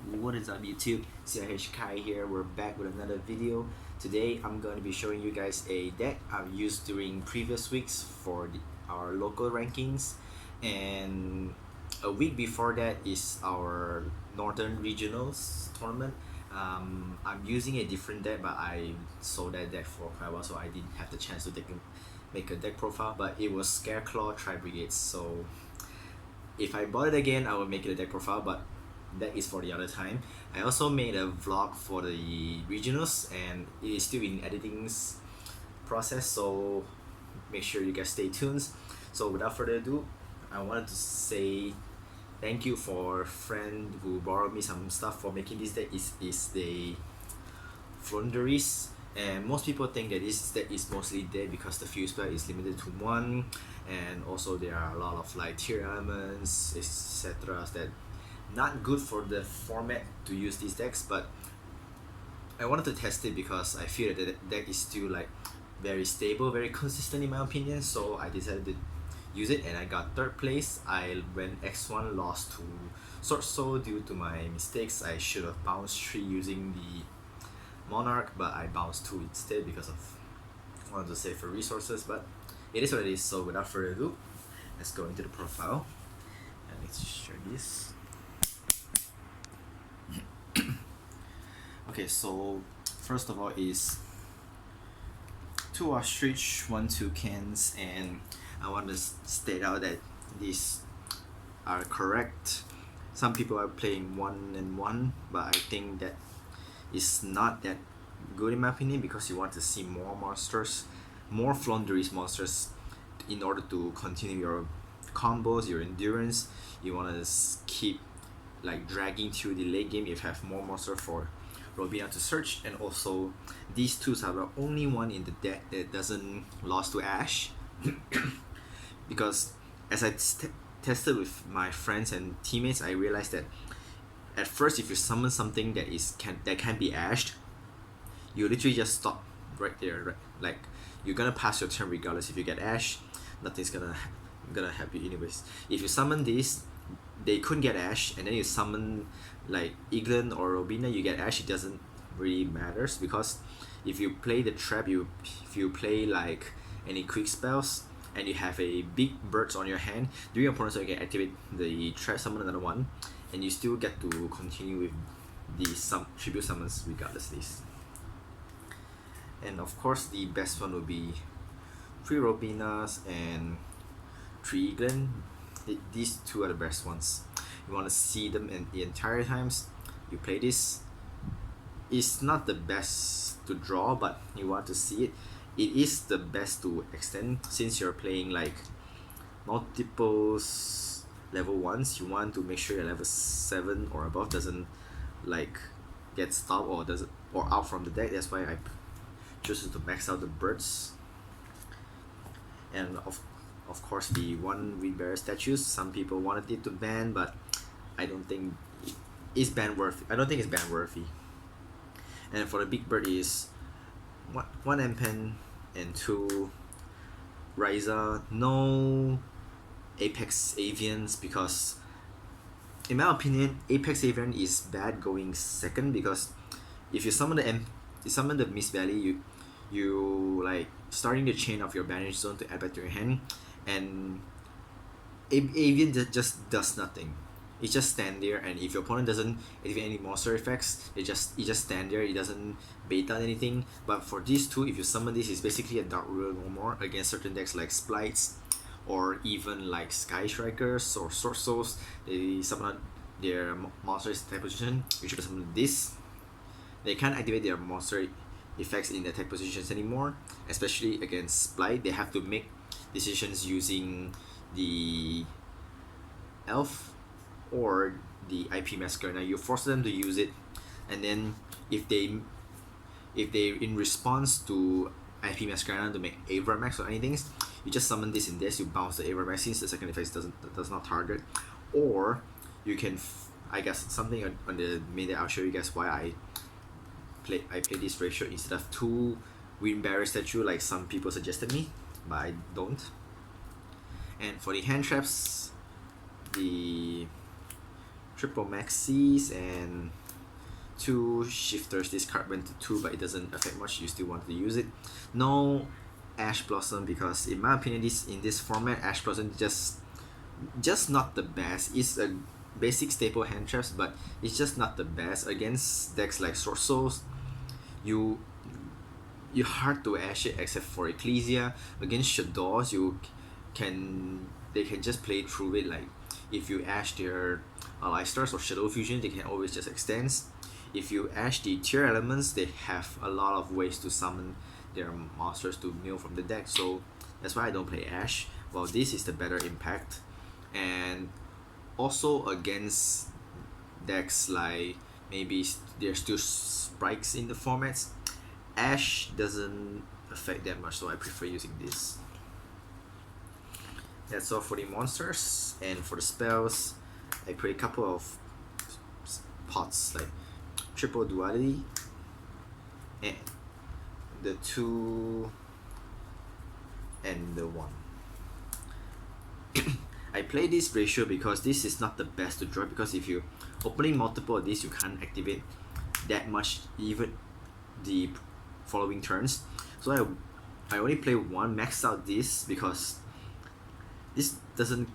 What is up YouTube? CIH Kai here. We're back with another video. Today I'm going to be showing you guys a deck I've used during previous weeks for our local rankings, and a week before that is our Northern Regionals tournament. I'm using a different deck, but I sold that deck for quite a while, so I didn't have the chance to make a deck profile, but it was Scareclaw Tri-Brigades, so if I bought it again I will make it a deck profile, but that is for the other time. I also made a vlog for the regionals and it is still in editing process, so make sure you guys stay tuned. So without further ado, I wanted to say thank you for a friend who borrowed me some stuff for making this deck. Is the Floowandereeze, and most people think that this deck is mostly dead because the fuse spell is limited to 1, and also there are a lot of like tier elements etc that not good for the format to use these decks. But I wanted to test it because I feel that the deck is still like very stable, very consistent in my opinion, so I decided to use it and I got 3rd place. I went X1, lost to Sword Soul due to my mistakes. I should have bounced 3 using the Monarch, but I bounced 2 instead because of wanted to save for resources, but it is what it is. So without further ado, let's go into the profile and let's share this. Okay, so first of all is 2 ostrich, 1 toucans, and I want to state out that these are correct. Some people are playing 1 and 1, but I think that is not that good in my opinion, because you want to see more monsters, more Floowandereeze monsters in order to continue your combos, your endurance. You want to keep like dragging to the late game if you have more monster for Robina to search. And also these 2s are the only one in the deck that doesn't lost to Ash because as I tested with my friends and teammates, I realized that at first if you summon something that can be ashed, you literally just stop right there, right? Like you're gonna pass your turn regardless. If you get ash, nothing's gonna help you anyways. If you summon this, they couldn't get ash, and then you summon like Eglin or Robina, you get ash, it doesn't really matters, because if you play the trap, if you play like any quick spells and you have a big birds on your hand, during your opponent's turn you can activate the trap, summon another one, and you still get to continue with the tribute summons regardless of this. And of course the best one would be 3 Robinas and 3 Eglin. These 2 are the best ones. You want to see them in the entire times you play this. It's not the best to draw, but you want to see it. It is the best to extend, since you're playing like multiples level 1s. You want to make sure your level 7 or above doesn't like get stopped or out from the deck. That's why I choose to max out the birds. And of course the 1 Windbearer statues, some people wanted it to ban, but I don't think it's ban worthy. I don't think it's ban worthy. And for the big bird is 1 Empen and 2 Ryza. No Apex Avians, because in my opinion Apex Avian is bad going 2nd, because if you summon the Mist Valley, you like starting the chain of your banish zone to add back to your hand, and Avian just does nothing. It just stand there, and if your opponent doesn't activate any monster effects, it just stand there. It doesn't bait on anything. But for these 2, if you summon this, it's basically a Dark Ruler no more against certain decks like Splites or even like Sky Strikers or Sword Souls. They summon their monsters in attack position. You should summon this. They can't activate their monster effects in attack positions anymore, especially against Splite. They have to make decisions using the Elf or the IP Masquerade. Now you force them to use it, and then if they in response to IP Masquerade to make Avermax or anything, you just summon this in this, you bounce the Avermax since the second effect does not target. Or you can I guess something on the main that I'll show you guys why I play this ratio instead of 2 Windbearer statue like some people suggested me, but I don't. And for the hand traps, the triple maxis and 2 shifters. This card went to 2, but it doesn't affect much. You still want to use it. No Ash Blossom, because in my opinion, in this format, Ash Blossom just not the best. It's a basic staple hand traps, but it's just not the best against decks like Sword Souls. You hard to Ash it except for Ecclesia. Against Shadows, they can just play through it. Like if you Ash their Ally Stars or Shadow Fusion, they can always just extend. If you Ash the tier elements, they have a lot of ways to summon their monsters to mill from the deck. So that's why I don't play Ash. Well, this is the better impact. And also against decks like maybe there's still sprites in the formats, Ash doesn't affect that much, so I prefer using this. That's all for the monsters. And for the spells, I create a couple of pots like triple duality and the 2 and the 1. I play this ratio because this is not the best to draw, because if you opening multiple of these, you can't activate that much even the following turns. So I only play 1, max out this, because this doesn't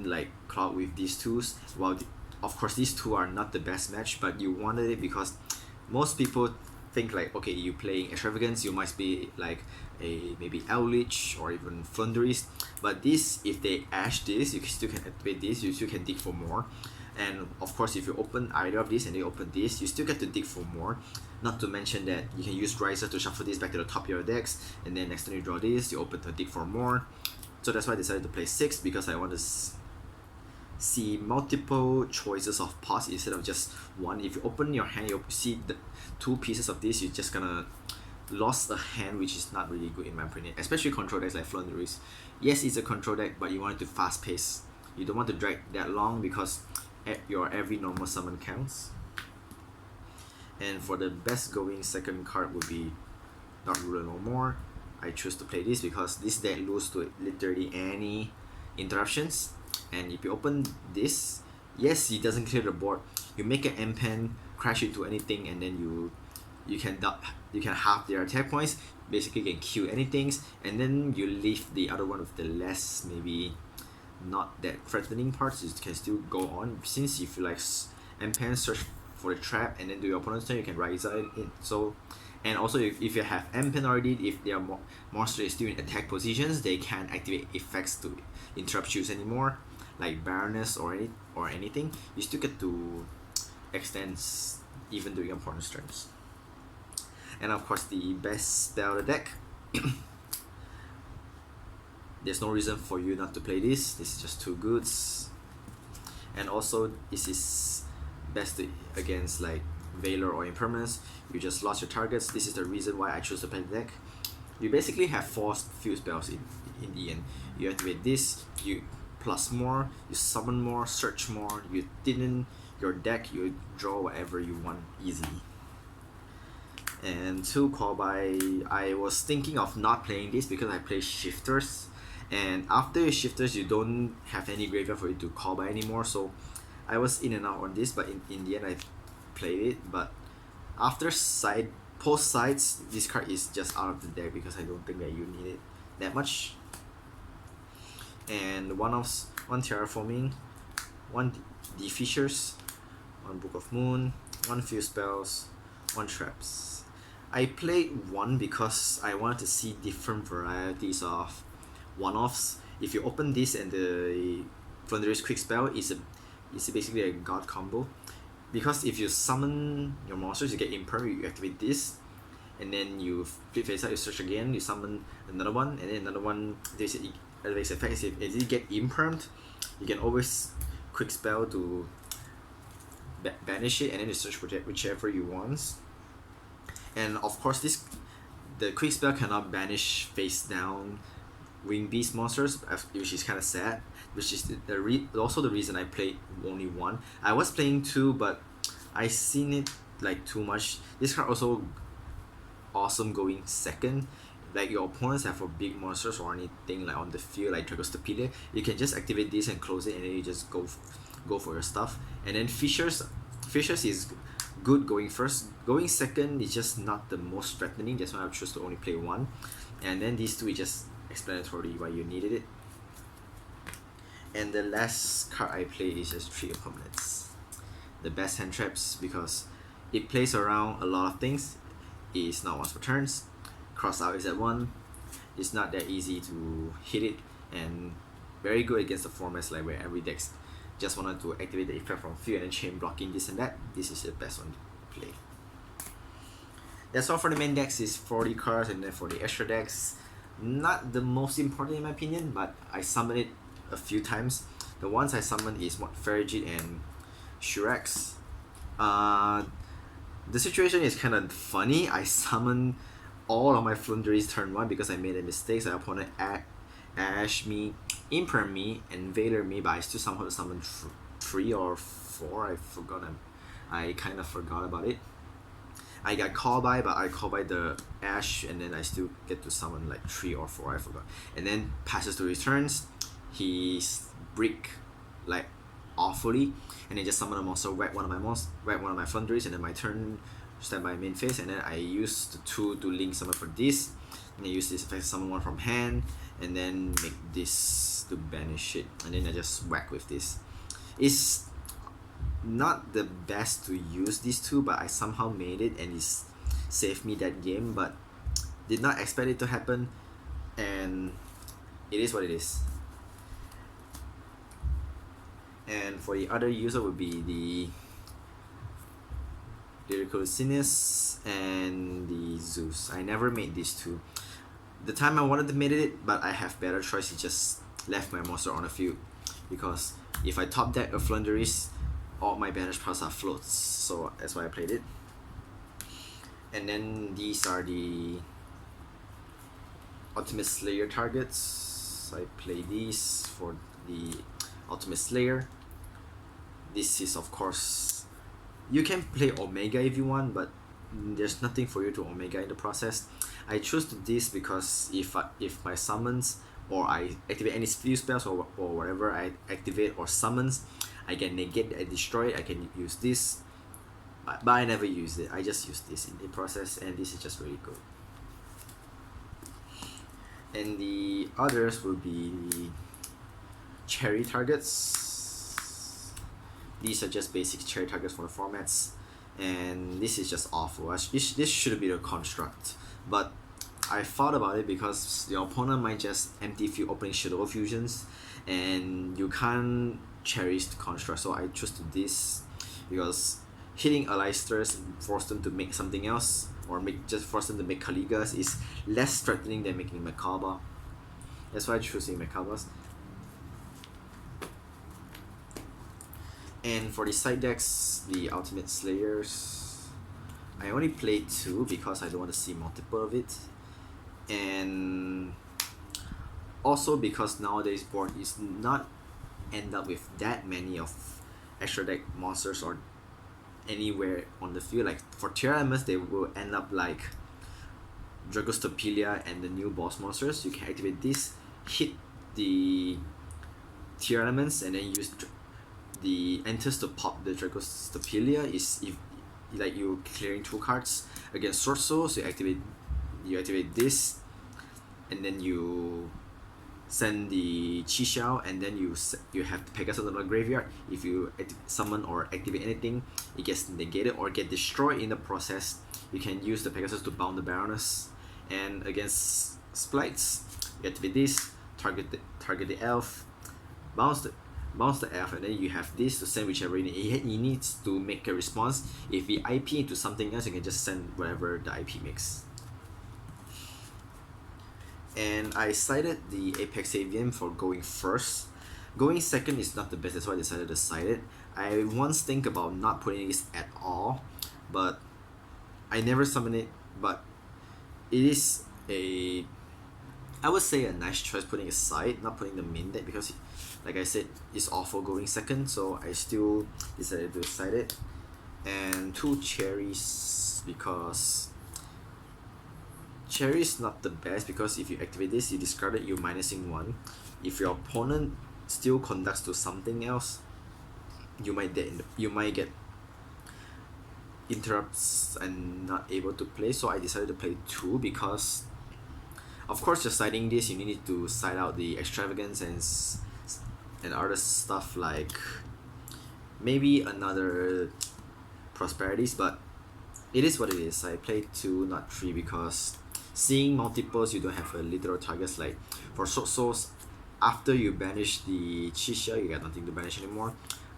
like cloud with these 2s. While of course these 2 are not the best match, but you wanted it because most people think like, okay, you playing Extravagance, you must be like a maybe Eldritch or even Floowandereeze. But this, if they Ash this, you still can activate this, you still can dig for more. And of course, if you open either of these and they open this, you still get to dig for more. Not to mention that you can use Riser to shuffle this back to the top of your decks, and then next time you draw this, you open to dig for more. So that's why I decided to play 6, because I want to see multiple choices of pots instead of just one. If you open your hand, you see the 2 pieces of this, you're just gonna lost a hand, which is not really good in my opinion, especially control decks like Floowandereeze. Yes, it's a control deck, but you want it to fast pace. You don't want to drag that long, because your every normal summon counts. And for the best going second card would be Dark Ruler No More. I choose to play this because this deck loses to literally any interruptions. And if you open this, yes, it doesn't clear the board. You make an M-Pen, crash into anything, and then you can halve their attack points. Basically, you can kill anything, and then you leave the other one with the less maybe not that threatening parts. You can still go on, since if you like M-Pen, search for the trap, and then do your opponent's turn, you can rise it. So, and also if you have M-Pen already, if their monster is still in attack positions, they can't activate effects to interrupt you anymore, like Baroness or anything. You still get to extend even during opponent's turns. And of course, the best spell of the deck. There's no reason for you not to play this. This is just too good. And also, this is best against like Valor or Impermanence. You just lost your targets. This is the reason why I chose to play the deck. You basically have 4 few spells in the end. You activate this, you plus more, you summon more, search more, you thin your deck, you draw whatever you want easily. And 2 call by, I was thinking of not playing this because I play shifters, and after your shifters you don't have any graveyard for you to call by anymore, so I was in and out on this, but in the end I played it. But after post sides, this card is just out of the deck because I don't think that you need it that much. And one Terraforming, 1 Defishers, 1 Book of Moon, 1 Few Spells, 1 Traps. I played 1 because I wanted to see different varieties of one-offs. If you open this and the Floowandereeze Quick Spell is basically a god combo, because if you summon your monsters, you get Imperm, you activate this, and then you flip face out, you search again, you summon another one, and then another one. There's effects. If you get Impermed, you can always Quick Spell to banish it, and then you search for whichever you want. And of course, the Quick Spell cannot banish face down Wing Beast monsters, which is kind of sad. Which is also the reason I played only 1. I was playing 2, but I seen it like too much. This card also awesome going second. Like your opponents have a big monsters or anything like on the field like Dragostapelia, you can just activate this and close it, and then you just go go for your stuff. And then Fishers is good going first. Going second is just not the most threatening, that's why I choose to only play one. And then these two is just explanatory why you needed it. And the last card I play is just Tree of Permanence. The best hand traps because it plays around a lot of things. It's not once per turns. Cross out is at 1. It's not that easy to hit it, and very good against the formats like where every deck just wanted to activate the effect from field and then chain blocking this and that. This is the best one to play. That's all for the main decks. Is 40 cards, and then for the extra decks, not the most important in my opinion, but I summoned it a few times. The ones I summoned is Ferrigid and Shurax. The situation is kind of funny. I summoned all of my Floowandereeze turn 1 because I made a mistake. So my opponent Ash me, Imperm me, and Veiler me, but I still somehow summoned 3 or 4. I forgot. I kind of forgot about it. I got called by, but I called by the Ash, and then I still get to summon like 3 or 4. I forgot. And then passes to his turns. He's brick like awfully, and then just summon a monster, whack one of my Floowandereeze, and then my turn step by main phase, and then I use the 2 to link summon for this, and I use this effect to summon 1 from hand, and then make this to banish it, and then I just whack with this. It's not the best to use these 2, but I somehow made it, and it's saved me that game, but did not expect it to happen, and it is what it is. And for the other user would be the Lyrical Sinus and the Zeus. I never made these 2. The time I wanted to make it, but I have better choice. Just left my monster on the field, because if I top deck a Floowandereeze, all my banish cards are floats, so that's why I played it. And then these are the Ultimate Slayer targets. I play these for the Ultimate Slayer. This is, of course, you can play Omega if you want, but there's nothing for you to Omega in the process. I choose this because if my summons or I activate any field spells or whatever I activate or summons, I can negate it, I destroy it, I can use this, but I never use it. I just use this in the process, and this is just really good. And the others will be the cherry targets. These are just basic cherry targets for the formats, and this is just awful. This should be the construct, but I thought about it because your opponent might just empty field opening Shadow Fusions, and you can't cherish the construct, so I chose to this because hitting Alysters force them to make something else, or just force them to make Kaligas is less threatening than making Makaba. That's why I chose Makabas. And for the side decks, the Ultimate Slayers, I only played 2 because I don't want to see multiple of it, and also because nowadays board is not end up with that many of extra deck monsters or anywhere on the field. Like for tier elements, they will end up like Dragostopelia and the new boss monsters. You can activate this, hit the tier elements, and then use the enters to pop the Dragostopelia. Is if like you clearing 2 cards against Sword Soul, so you activate this, and then you send the Chixiao, and then you have the Pegasus on the graveyard. If you summon or activate anything, it gets negated or get destroyed in the process. You can use the Pegasus to bound the Baroness, and against Splites, you activate this, target the elf, bounce the elf, and then you have this to send whichever you need. He needs to make a response. If we IP into something else, you can just send whatever the IP makes. And I cited the Apex Avian for going first. Going second is not the best, that's why I decided to cite it. I once think about not putting this at all, but I never summon it, but it is I would say a nice choice putting aside, not putting the main deck, because like I said, it's awful going second, so I still decided to cite it. And 2 cherries, because cherry is not the best, because if you activate this, you discard it, you're minusing 1. If your opponent still conducts to something else, you might get interrupts and not able to play. So I decided to play 2 because of course just citing this you need to cite out the extravagance and other stuff like maybe another prosperities, but it is what it is. I played 2 not 3 because seeing multiples you don't have a literal targets. Like for short souls, after you banish the Chisha you got nothing to banish anymore.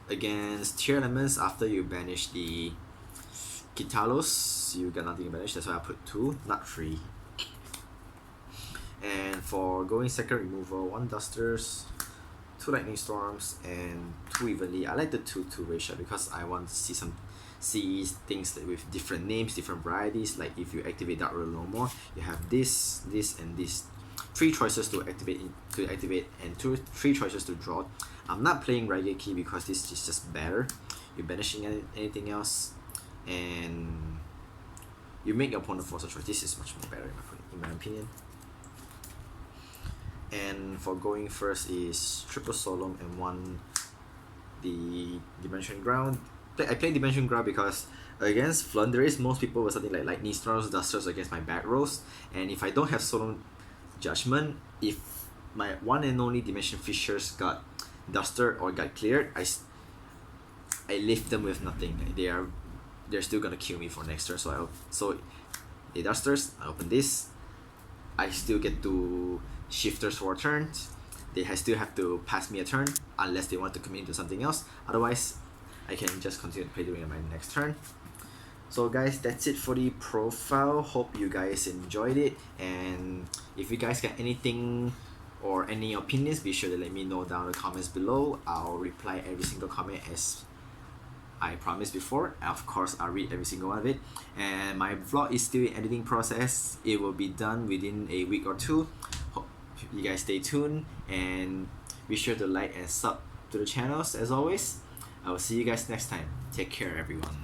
Against tier elements, after you banish the Kitalos you got nothing to banish, that's why I put 2 not 3. And for going second removal, 1 Dusters, 2 Lightning Storms, and 2 Evenly. I like the 2-2 ratio because I want to see things with different names, different varieties. Like if you activate Dark Road no more, you have this, and this. 3 choices to activate and 3 choices to draw. I'm not playing Raigeki because this is just better. You're banishing anything else, and you make your opponent force a choice. This is much more better in my opinion. And for going first is triple Solemn and 1 the Dimension Ground. I played Dimension Ground because against Floowandereeze most people were something like Lightning Storms, Dusters against my back rows, and if I don't have Solemn Judgment, if my one and only Dimension Fissures got Duster or got cleared, I leave them with nothing. They're still gonna kill me for next turn. So the Dusters, I open this, I still get to Shifters for a turn. They still have to pass me a turn unless they want to commit into something else. Otherwise, I can just continue to play during my next turn. So guys, that's it for the profile. Hope you guys enjoyed it, and if you guys got anything or any opinions, be sure to let me know down in the comments below. I'll reply every single comment as I promised before. Of course, I'll read every single one of it. And my vlog is still in editing process. It will be done within a week or 2. Hope you guys stay tuned and be sure to like and sub to the channels as always. I will see you guys next time. Take care everyone.